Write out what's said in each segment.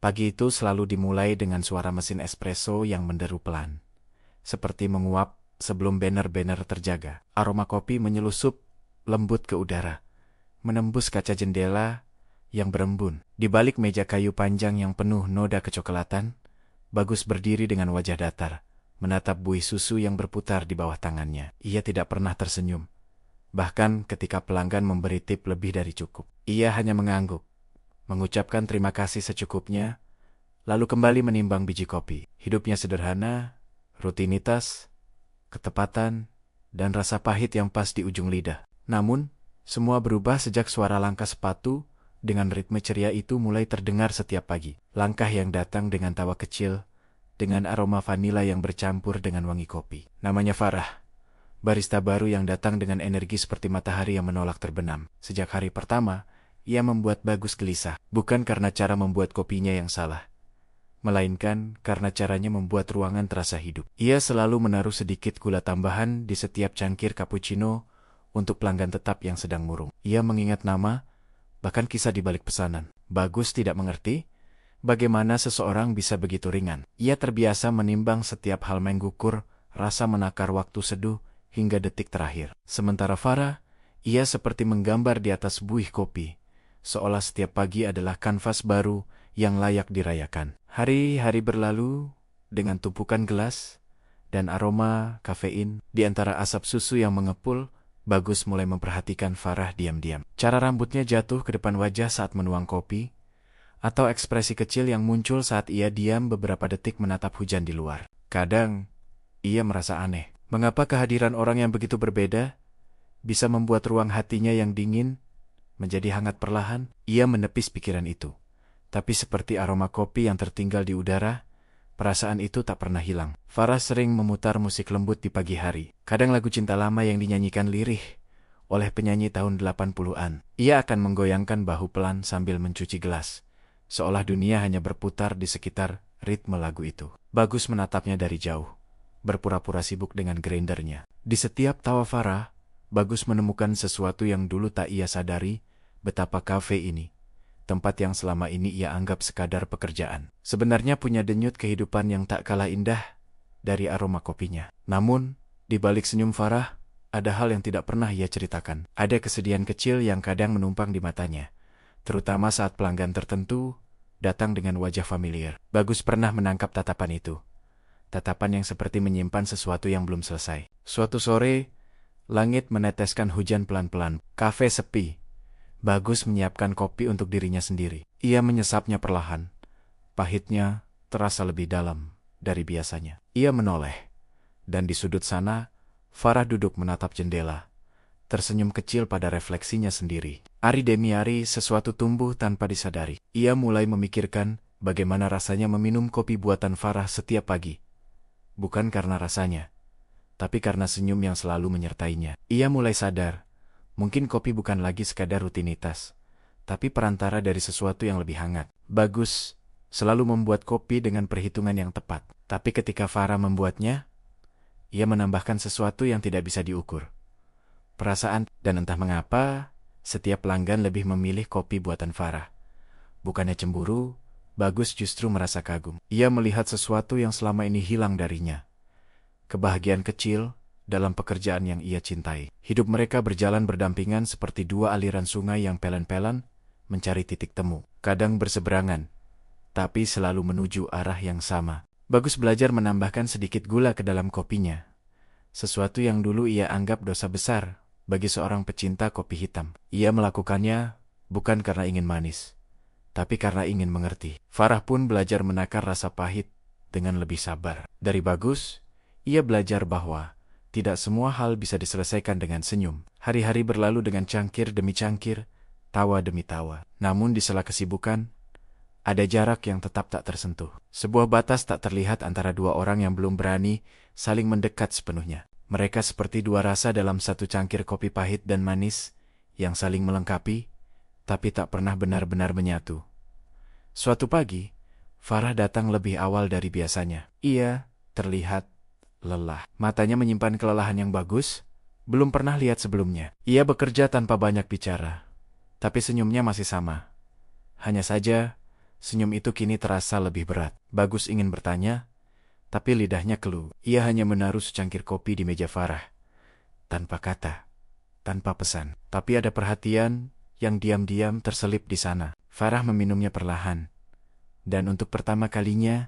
Pagi itu selalu dimulai dengan suara mesin espresso yang menderu pelan, seperti menguap sebelum banner-banner terjaga. Aroma kopi menyelusup lembut ke udara, menembus kaca jendela yang berembun. Di balik meja kayu panjang yang penuh noda kecoklatan, Bagus berdiri dengan wajah datar, menatap buih susu yang berputar di bawah tangannya. Ia tidak pernah tersenyum, bahkan ketika pelanggan memberi tip lebih dari cukup. Ia hanya mengangguk, mengucapkan terima kasih secukupnya, lalu kembali menimbang biji kopi. Hidupnya sederhana, rutinitas, ketepatan, dan rasa pahit yang pas di ujung lidah. Namun, semua berubah sejak suara langkah sepatu dengan ritme ceria itu mulai terdengar setiap pagi. Langkah yang datang dengan tawa kecil, dengan aroma vanila yang bercampur dengan wangi kopi. Namanya Farah, barista baru yang datang dengan energi seperti matahari yang menolak terbenam. Sejak hari pertama, ia membuat Bagus gelisah, bukan karena cara membuat kopinya yang salah, melainkan karena caranya membuat ruangan terasa hidup. Ia selalu menaruh sedikit gula tambahan di setiap cangkir cappuccino untuk pelanggan tetap yang sedang murung. Ia mengingat nama, bahkan kisah di balik pesanan. Bagus tidak mengerti bagaimana seseorang bisa begitu ringan. Ia terbiasa menimbang setiap hal, mengukur rasa, menakar waktu seduh hingga detik terakhir. Sementara Farah, ia seperti menggambar di atas buih kopi, seolah setiap pagi adalah kanvas baru yang layak dirayakan. Hari-hari berlalu dengan tumpukan gelas dan aroma kafein di antara asap susu yang mengepul. Bagus mulai memperhatikan Farah diam-diam. Cara rambutnya jatuh ke depan wajah saat menuang kopi, atau ekspresi kecil yang muncul saat ia diam beberapa detik menatap hujan di luar. Kadang, ia merasa aneh. Mengapa kehadiran orang yang begitu berbeda bisa membuat ruang hatinya yang dingin menjadi hangat perlahan? Ia menepis pikiran itu. Tapi seperti aroma kopi yang tertinggal di udara, perasaan itu tak pernah hilang. Farah sering memutar musik lembut di pagi hari. Kadang lagu cinta lama yang dinyanyikan lirih oleh penyanyi tahun 80-an. Ia akan menggoyangkan bahu pelan sambil mencuci gelas, seolah dunia hanya berputar di sekitar ritme lagu itu. Bagus menatapnya dari jauh, berpura-pura sibuk dengan grindernya. Di setiap tawa Farah, Bagus menemukan sesuatu yang dulu tak ia sadari, betapa kafe ini, tempat yang selama ini ia anggap sekadar pekerjaan, sebenarnya punya denyut kehidupan yang tak kalah indah dari aroma kopinya. Namun, di balik senyum Farah, ada hal yang tidak pernah ia ceritakan. Ada kesedihan kecil yang kadang menumpang di matanya, terutama saat pelanggan tertentu datang dengan wajah familiar. Bagus pernah menangkap tatapan itu. Tatapan yang seperti menyimpan sesuatu yang belum selesai. Suatu sore, langit meneteskan hujan pelan-pelan. Kafe sepi. Bagus menyiapkan kopi untuk dirinya sendiri. Ia menyesapnya perlahan. Pahitnya terasa lebih dalam dari biasanya. Ia menoleh, dan di sudut sana, Farah duduk menatap jendela, tersenyum kecil pada refleksinya sendiri. Hari demi hari, sesuatu tumbuh tanpa disadari. Ia mulai memikirkan bagaimana rasanya meminum kopi buatan Farah setiap pagi. Bukan karena rasanya, tapi karena senyum yang selalu menyertainya. Ia mulai sadar, mungkin kopi bukan lagi sekadar rutinitas, tapi perantara dari sesuatu yang lebih hangat. Bagus selalu membuat kopi dengan perhitungan yang tepat. Tapi ketika Farah membuatnya, ia menambahkan sesuatu yang tidak bisa diukur. Perasaan, dan entah mengapa, setiap pelanggan lebih memilih kopi buatan Farah. Bukannya cemburu, Bagus justru merasa kagum. Ia melihat sesuatu yang selama ini hilang darinya. Kebahagiaan kecil dalam pekerjaan yang ia cintai. Hidup mereka berjalan berdampingan seperti dua aliran sungai yang pelan-pelan mencari titik temu. Kadang berseberangan, tapi selalu menuju arah yang sama. Bagus belajar menambahkan sedikit gula ke dalam kopinya. Sesuatu yang dulu ia anggap dosa besar bagi seorang pecinta kopi hitam. Ia melakukannya bukan karena ingin manis, tapi karena ingin mengerti. Farah pun belajar menakar rasa pahit dengan lebih sabar. Dari Bagus, ia belajar bahwa tidak semua hal bisa diselesaikan dengan senyum. Hari-hari berlalu dengan cangkir demi cangkir, tawa demi tawa. Namun di sela kesibukan, ada jarak yang tetap tak tersentuh. Sebuah batas tak terlihat antara dua orang yang belum berani saling mendekat sepenuhnya. Mereka seperti dua rasa dalam satu cangkir kopi pahit dan manis yang saling melengkapi, tapi tak pernah benar-benar menyatu. Suatu pagi, Farah datang lebih awal dari biasanya. Ia terlihat lelah. Matanya menyimpan kelelahan yang Bagus belum pernah lihat sebelumnya. Ia bekerja tanpa banyak bicara, tapi senyumnya masih sama. Hanya saja, Senyum itu kini terasa lebih berat. Bagus ingin bertanya, tapi lidahnya keluh. Ia hanya menaruh secangkir kopi di meja Farah. Tanpa kata, tanpa pesan. Tapi ada perhatian yang diam-diam terselip di sana. Farah meminumnya perlahan. Dan untuk pertama kalinya,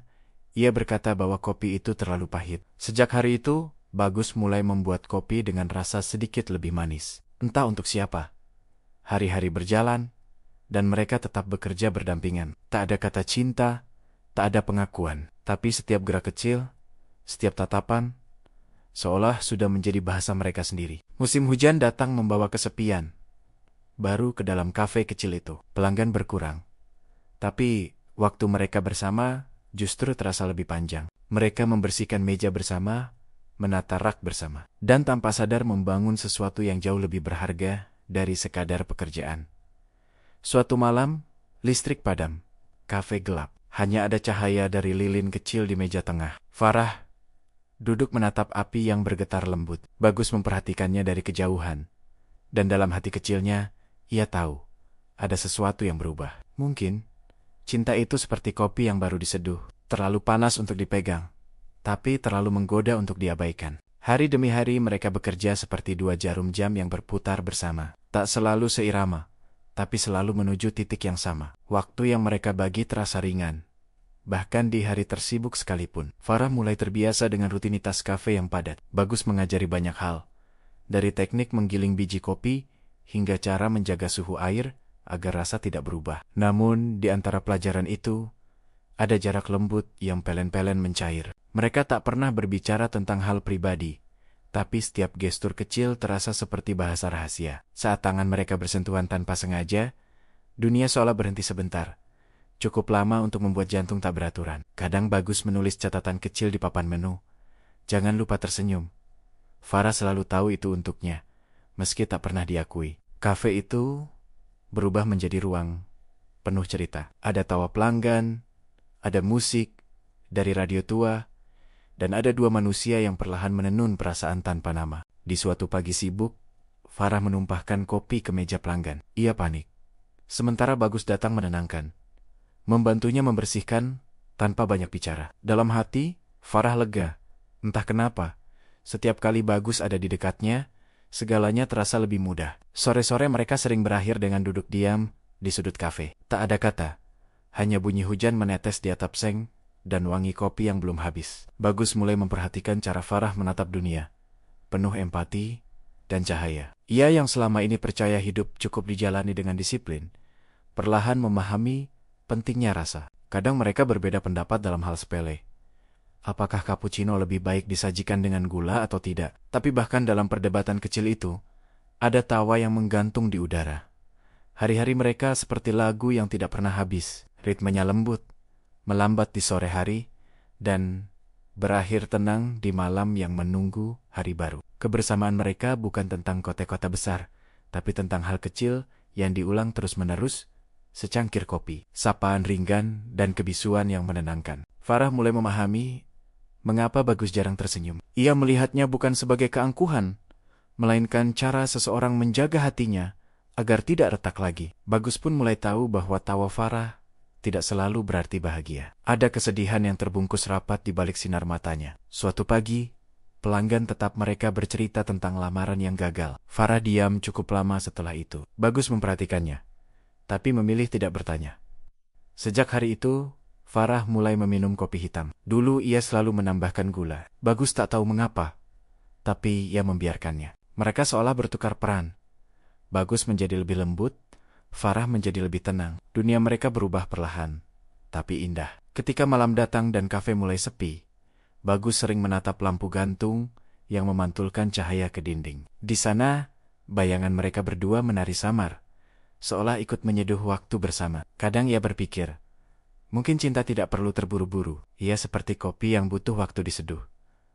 ia berkata bahwa kopi itu terlalu pahit. Sejak hari itu, Bagus mulai membuat kopi dengan rasa sedikit lebih manis. Entah untuk siapa. Hari-hari berjalan, dan mereka tetap bekerja berdampingan. Tak ada kata cinta, tak ada pengakuan. Tapi setiap gerak kecil, setiap tatapan, seolah sudah menjadi bahasa mereka sendiri. Musim hujan datang membawa kesepian. Baru ke dalam kafe kecil itu, pelanggan berkurang. Tapi waktu mereka bersama justru terasa lebih panjang. Mereka membersihkan meja bersama, menata rak bersama, dan tanpa sadar membangun sesuatu yang jauh lebih berharga dari sekadar pekerjaan. Suatu malam, listrik padam, kafe gelap. Hanya ada cahaya dari lilin kecil di meja tengah. Farah duduk menatap api yang bergetar lembut. Bagus memperhatikannya dari kejauhan. Dan dalam hati kecilnya, ia tahu ada sesuatu yang berubah. Mungkin cinta itu seperti kopi yang baru diseduh, terlalu panas untuk dipegang, tapi terlalu menggoda untuk diabaikan. Hari demi hari mereka bekerja seperti dua jarum jam yang berputar bersama. Tak selalu seirama, tapi selalu menuju titik yang sama. Waktu yang mereka bagi terasa ringan. Bahkan di hari tersibuk sekalipun, Farah mulai terbiasa dengan rutinitas kafe yang padat. Bagus mengajari banyak hal. Dari teknik menggiling biji kopi, hingga cara menjaga suhu air agar rasa tidak berubah. Namun, di antara pelajaran itu, ada jarak lembut yang pelen-pelen mencair. Mereka tak pernah berbicara tentang hal pribadi, tapi setiap gestur kecil terasa seperti bahasa rahasia. Saat tangan mereka bersentuhan tanpa sengaja, dunia seolah berhenti sebentar. Cukup lama untuk membuat jantung tak beraturan. Kadang Bagus menulis catatan kecil di papan menu. Jangan lupa tersenyum. Farah selalu tahu itu untuknya, meski tak pernah diakui. Kafe itu berubah menjadi ruang penuh cerita. Ada tawa pelanggan, ada musik dari radio tua, dan ada dua manusia yang perlahan menenun perasaan tanpa nama. Di suatu pagi sibuk, Farah menumpahkan kopi ke meja pelanggan. Ia panik. Sementara Bagus datang menenangkan, membantunya membersihkan tanpa banyak bicara. Dalam hati, Farah lega. Entah kenapa, setiap kali Bagus ada di dekatnya, segalanya terasa lebih mudah. Sore-sore mereka sering berakhir dengan duduk diam di sudut kafe. Tak ada kata, hanya bunyi hujan menetes di atap seng dan wangi kopi yang belum habis. Bagus mulai memperhatikan cara Farah menatap dunia, penuh empati dan cahaya. Ia yang selama ini percaya hidup cukup dijalani dengan disiplin, perlahan memahami pentingnya rasa. Kadang mereka berbeda pendapat dalam hal sepele. Apakah cappuccino lebih baik disajikan dengan gula atau tidak? Tapi bahkan dalam perdebatan kecil itu, ada tawa yang menggantung di udara. Hari-hari mereka seperti lagu yang tidak pernah habis. Ritmenya lembut, melambat di sore hari, dan berakhir tenang di malam yang menunggu hari baru. Kebersamaan mereka bukan tentang kota-kota besar, tapi tentang hal kecil yang diulang terus-menerus, secangkir kopi, sapaan ringan, dan kebisuan yang menenangkan. Farah mulai memahami mengapa Bagus jarang tersenyum. Ia melihatnya bukan sebagai keangkuhan, melainkan cara seseorang menjaga hatinya agar tidak retak lagi. Bagus pun mulai tahu bahwa tawa Farah tidak selalu berarti bahagia. Ada kesedihan yang terbungkus rapat di balik sinar matanya. Suatu pagi, pelanggan tetap mereka bercerita tentang lamaran yang gagal. Farah diam cukup lama setelah itu. Bagus memperhatikannya, tapi memilih tidak bertanya. Sejak hari itu, Farah mulai meminum kopi hitam. Dulu ia selalu menambahkan gula. Bagus tak tahu mengapa, tapi ia membiarkannya. Mereka seolah bertukar peran. Bagus menjadi lebih lembut, Farah menjadi lebih tenang. Dunia mereka berubah perlahan, tapi indah. Ketika malam datang dan kafe mulai sepi, Bagus sering menatap lampu gantung yang memantulkan cahaya ke dinding. Di sana, bayangan mereka berdua menari samar, seolah ikut menyeduh waktu bersama. Kadang ia berpikir, mungkin cinta tidak perlu terburu-buru. Ia seperti kopi yang butuh waktu diseduh,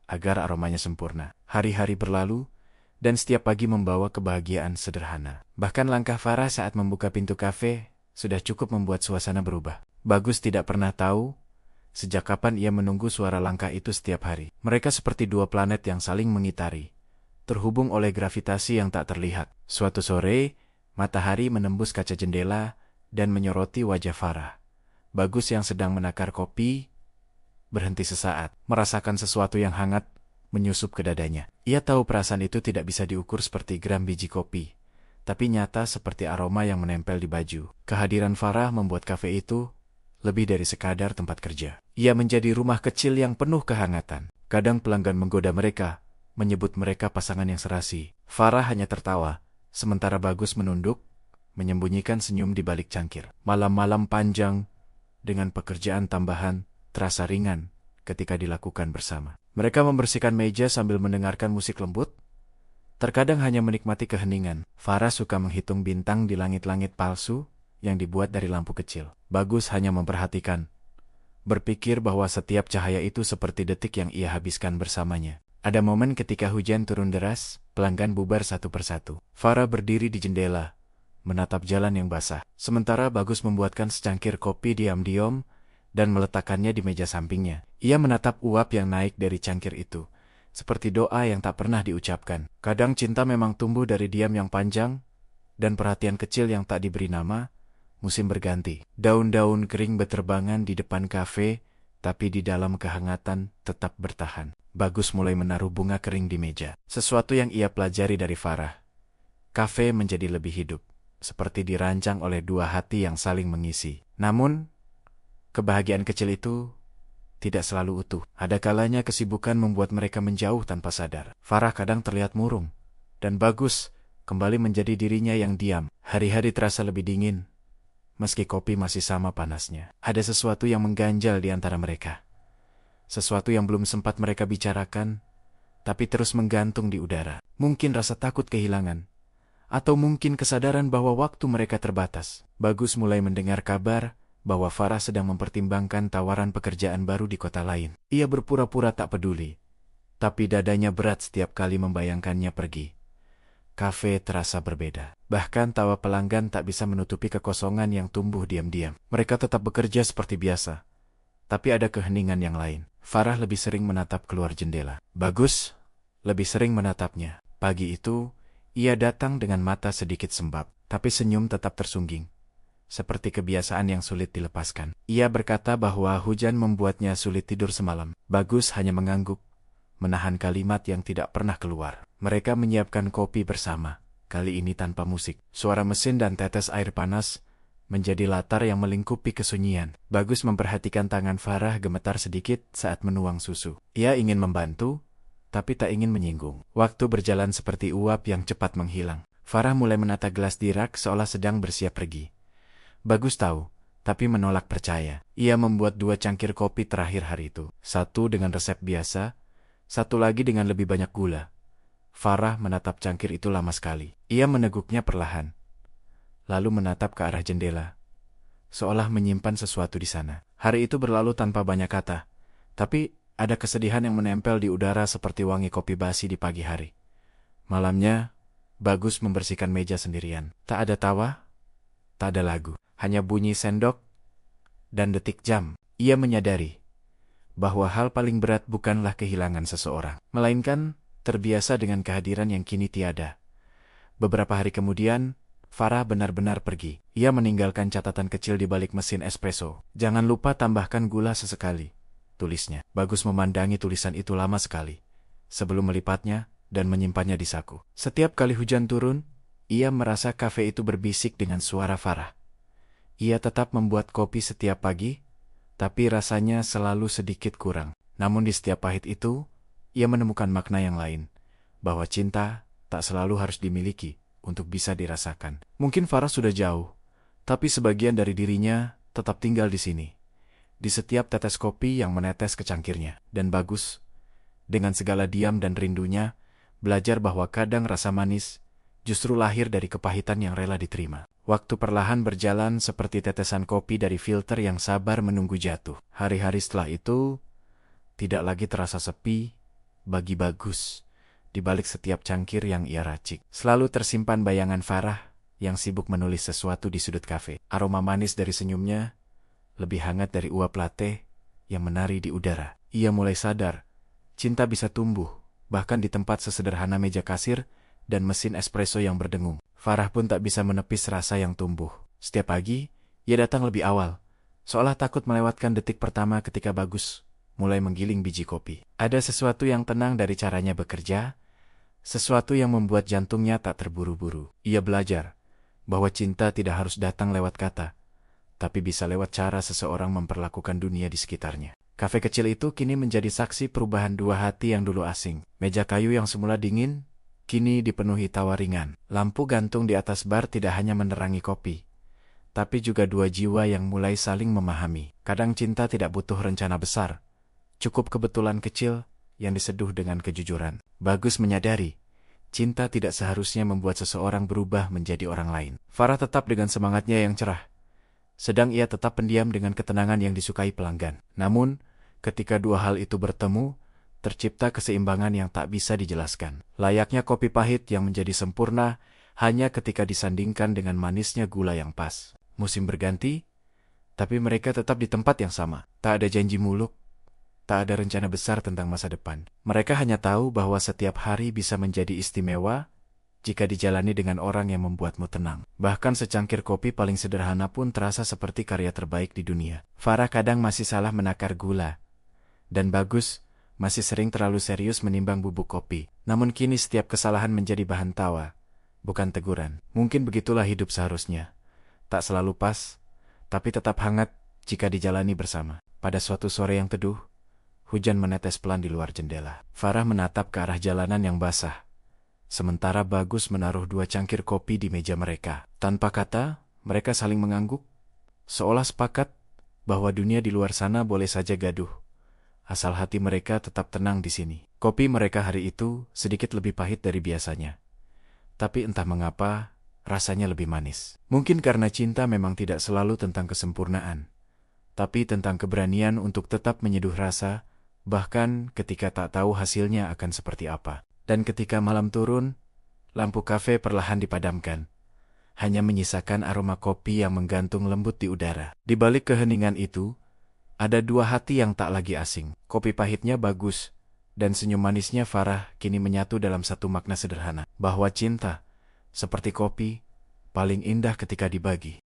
agar aromanya sempurna. Hari-hari berlalu, dan setiap pagi membawa kebahagiaan sederhana. Bahkan langkah Farah saat membuka pintu kafe sudah cukup membuat suasana berubah. Bagus tidak pernah tahu sejak kapan ia menunggu suara langkah itu setiap hari. Mereka seperti dua planet yang saling mengitari, terhubung oleh gravitasi yang tak terlihat. Suatu sore, matahari menembus kaca jendela dan menyoroti wajah Farah. Bagus yang sedang menakar kopi berhenti sesaat, merasakan sesuatu yang hangat menyusup ke dadanya. Ia tahu perasaan itu tidak bisa diukur seperti gram biji kopi, tapi nyata seperti aroma yang menempel di baju. Kehadiran Farah membuat kafe itu lebih dari sekadar tempat kerja. Ia menjadi rumah kecil yang penuh kehangatan. Kadang pelanggan menggoda mereka, menyebut mereka pasangan yang serasi. Farah hanya tertawa, sementara Bagus menunduk, menyembunyikan senyum di balik cangkir. Malam-malam panjang, dengan pekerjaan tambahan, terasa ringan ketika dilakukan bersama. Mereka membersihkan meja sambil mendengarkan musik lembut, terkadang hanya menikmati keheningan. Farah suka menghitung bintang di langit-langit palsu yang dibuat dari lampu kecil. Bagus hanya memperhatikan, berpikir bahwa setiap cahaya itu seperti detik yang ia habiskan bersamanya. Ada momen ketika hujan turun deras, pelanggan bubar satu persatu. Farah berdiri di jendela, menatap jalan yang basah. Sementara Bagus membuatkan secangkir kopi diam-diam dan meletakkannya di meja sampingnya. Ia menatap uap yang naik dari cangkir itu, seperti doa yang tak pernah diucapkan. Kadang cinta memang tumbuh dari diam yang panjang, dan perhatian kecil yang tak diberi nama. Musim berganti. Daun-daun kering berterbangan di depan kafe, tapi di dalam kehangatan tetap bertahan. Bagus mulai menaruh bunga kering di meja. Sesuatu yang ia pelajari dari Farah. Kafe menjadi lebih hidup, seperti dirancang oleh dua hati yang saling mengisi. Namun, kebahagiaan kecil itu tidak selalu utuh. Ada kalanya kesibukan membuat mereka menjauh tanpa sadar. Farah kadang terlihat murung, dan Bagus kembali menjadi dirinya yang diam. Hari-hari terasa lebih dingin, meski kopi masih sama panasnya. Ada sesuatu yang mengganjal di antara mereka. Sesuatu yang belum sempat mereka bicarakan, tapi terus menggantung di udara. Mungkin rasa takut kehilangan, atau mungkin kesadaran bahwa waktu mereka terbatas. Bagus mulai mendengar kabar bahwa Farah sedang mempertimbangkan tawaran pekerjaan baru di kota lain. Ia berpura-pura tak peduli, tapi dadanya berat setiap kali membayangkannya pergi. Kafe terasa berbeda. Bahkan tawa pelanggan tak bisa menutupi kekosongan yang tumbuh diam-diam. Mereka tetap bekerja seperti biasa, tapi ada keheningan yang lain. Farah lebih sering menatap keluar jendela. Bagus lebih sering menatapnya. Pagi itu, ia datang dengan mata sedikit sembab, tapi senyum tetap tersungging, seperti kebiasaan yang sulit dilepaskan. Ia berkata bahwa hujan membuatnya sulit tidur semalam. Bagus hanya mengangguk, menahan kalimat yang tidak pernah keluar. Mereka menyiapkan kopi bersama, kali ini tanpa musik. Suara mesin dan tetes air panas menjadi latar yang melingkupi kesunyian. Bagus memperhatikan tangan Farah gemetar sedikit saat menuang susu. Ia ingin membantu, tapi tak ingin menyinggung. Waktu berjalan seperti uap yang cepat menghilang. Farah mulai menata gelas di rak seolah sedang bersiap pergi. Bagus tahu, tapi menolak percaya. Ia membuat 2 cangkir kopi terakhir hari itu. Satu dengan resep biasa, satu lagi dengan lebih banyak gula. Farah menatap cangkir itu lama sekali. Ia meneguknya perlahan, lalu menatap ke arah jendela, seolah menyimpan sesuatu di sana. Hari itu berlalu tanpa banyak kata, tapi ada kesedihan yang menempel di udara seperti wangi kopi basi di pagi hari. Malamnya, Bagus membersihkan meja sendirian. Tak ada tawa, tak ada lagu. Hanya bunyi sendok dan detik jam. Ia menyadari bahwa hal paling berat bukanlah kehilangan seseorang, melainkan terbiasa dengan kehadiran yang kini tiada. Beberapa hari kemudian, Farah benar-benar pergi. Ia meninggalkan catatan kecil di balik mesin espresso. "Jangan lupa tambahkan gula sesekali," tulisnya. Bagus memandangi tulisan itu lama sekali, sebelum melipatnya dan menyimpannya di saku. Setiap kali hujan turun, ia merasa kafe itu berbisik dengan suara Farah. Ia tetap membuat kopi setiap pagi, tapi rasanya selalu sedikit kurang. Namun di setiap pahit itu, ia menemukan makna yang lain, bahwa cinta tak selalu harus dimiliki untuk bisa dirasakan. Mungkin Farah sudah jauh, tapi sebagian dari dirinya tetap tinggal di sini, di setiap tetes kopi yang menetes ke cangkirnya. Dan Bagus, dengan segala diam dan rindunya, belajar bahwa kadang rasa manis justru lahir dari kepahitan yang rela diterima. Waktu perlahan berjalan seperti tetesan kopi dari filter yang sabar menunggu jatuh. Hari-hari setelah itu tidak lagi terasa sepi bagi Bagus. Di balik setiap cangkir yang ia racik, selalu tersimpan bayangan Farah yang sibuk menulis sesuatu di sudut kafe. Aroma manis dari senyumnya lebih hangat dari uap latte yang menari di udara. Ia mulai sadar, cinta bisa tumbuh bahkan di tempat sesederhana meja kasir dan mesin espresso yang berdengung. Farah pun tak bisa menepis rasa yang tumbuh. Setiap pagi, ia datang lebih awal, seolah takut melewatkan detik pertama ketika Bagus mulai menggiling biji kopi. Ada sesuatu yang tenang dari caranya bekerja, sesuatu yang membuat jantungnya tak terburu-buru. Ia belajar bahwa cinta tidak harus datang lewat kata, tapi bisa lewat cara seseorang memperlakukan dunia di sekitarnya. Kafe kecil itu kini menjadi saksi perubahan dua hati yang dulu asing. Meja kayu yang semula dingin, kini dipenuhi tawa ringan. Lampu gantung di atas bar tidak hanya menerangi kopi, tapi juga dua jiwa yang mulai saling memahami. Kadang cinta tidak butuh rencana besar, cukup kebetulan kecil yang diseduh dengan kejujuran. Bagus menyadari, cinta tidak seharusnya membuat seseorang berubah menjadi orang lain. Farah tetap dengan semangatnya yang cerah, sedang ia tetap pendiam dengan ketenangan yang disukai pelanggan. Namun, ketika dua hal itu bertemu, tercipta keseimbangan yang tak bisa dijelaskan. Layaknya kopi pahit yang menjadi sempurna hanya ketika disandingkan dengan manisnya gula yang pas. Musim berganti, tapi mereka tetap di tempat yang sama. Tak ada janji muluk, tak ada rencana besar tentang masa depan. Mereka hanya tahu bahwa setiap hari bisa menjadi istimewa jika dijalani dengan orang yang membuatmu tenang. Bahkan secangkir kopi paling sederhana pun terasa seperti karya terbaik di dunia. Farah kadang masih salah menakar gula, dan Bagus masih sering terlalu serius menimbang bubuk kopi. Namun kini setiap kesalahan menjadi bahan tawa, bukan teguran. Mungkin begitulah hidup seharusnya. Tak selalu pas, tapi tetap hangat jika dijalani bersama. Pada suatu sore yang teduh, hujan menetes pelan di luar jendela. Farah menatap ke arah jalanan yang basah, sementara Bagus menaruh dua cangkir kopi di meja mereka. Tanpa kata, mereka saling mengangguk, seolah sepakat bahwa dunia di luar sana boleh saja gaduh, asal hati mereka tetap tenang di sini. Kopi mereka hari itu sedikit lebih pahit dari biasanya, tapi entah mengapa rasanya lebih manis. Mungkin karena cinta memang tidak selalu tentang kesempurnaan, tapi tentang keberanian untuk tetap menyeduh rasa, bahkan ketika tak tahu hasilnya akan seperti apa. Dan ketika malam turun, lampu kafe perlahan dipadamkan, hanya menyisakan aroma kopi yang menggantung lembut di udara. Di balik keheningan itu, ada dua hati yang tak lagi asing. Kopi pahitnya Bagus, dan senyum manisnya Farah kini menyatu dalam satu makna sederhana, bahwa cinta, seperti kopi, paling indah ketika dibagi.